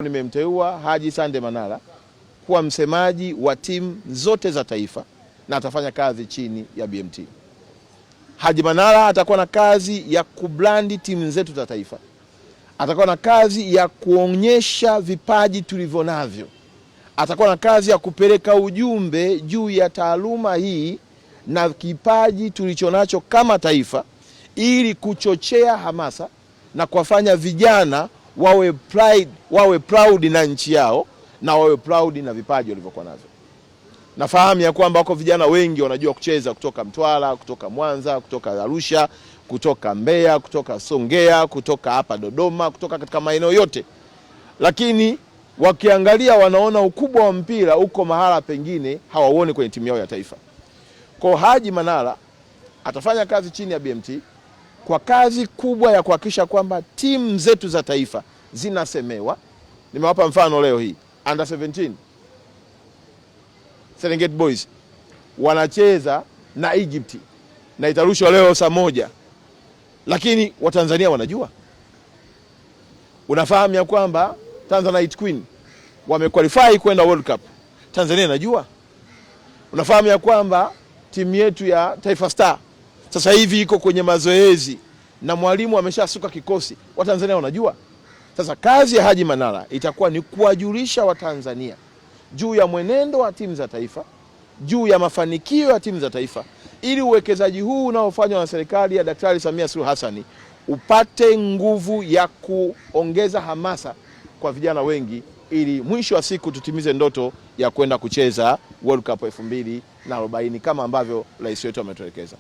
Nimemteua Haji Sande Manara kuwa msemaji wa timu zote za taifa na atafanya kazi chini ya BMT. Haji Manara atakuwa na kazi ya kublandi timu zetu za taifa. Atakuwa na kazi ya kuonyesha vipaji tulivyo navyo. Atakuwa na kazi ya kupeleka ujumbe juu ya taaluma hii na kipaji tulichonacho kama taifa, ili kuchochea hamasa na kuwafanya vijana wawe proud na nchi yao na wawe proud na vipaji walivyokuwa navyo. Nafahamu ya kwamba wako vijana wengi wanajua kucheza kutoka Mtwara, kutoka Mwanza, kutoka Arusha, kutoka Mbeya, kutoka Songea, kutoka hapa Dodoma, kutoka katika maeneo yote. Lakini wakiangalia wanaona ukubwa wa mpira uko mahala pengine hawauoni kwenye timu yao ya taifa. Kwa Haji Manara atafanya kazi chini ya BMT kwa kazi kubwa ya kuhakikisha kwamba timu zetu za taifa zinasemewa. Nimewapa mfano leo hii under 17 Serengeti Boys wanacheza na Egypt na itarushwa leo saa 1, lakini Watanzania wanajua. Unafahamu ya kwamba Tanzanite Queen wamequalify kwenda World Cup, Tanzania inajua. Unafahamu ya kwamba timu yetu ya Taifa Star sasa hivi iko kwenye mazoezi na mwalimu ameshasuka kikosi, Watanzania wanajua. Sasa kazi ya Haji Manara itakuwa ni kuwajulisha Watanzania juu ya mwenendo wa timu za taifa, juu ya mafanikio ya timu za taifa, ili uwekezaji huu unaofanywa na serikali ya Daktari Samia Suluhu Hassan upate nguvu ya kuongeza hamasa kwa vijana wengi, ili mwisho wa siku tutimize ndoto ya kwenda kucheza World Cup 2040 kama ambavyo rais wetu ametuelekeza.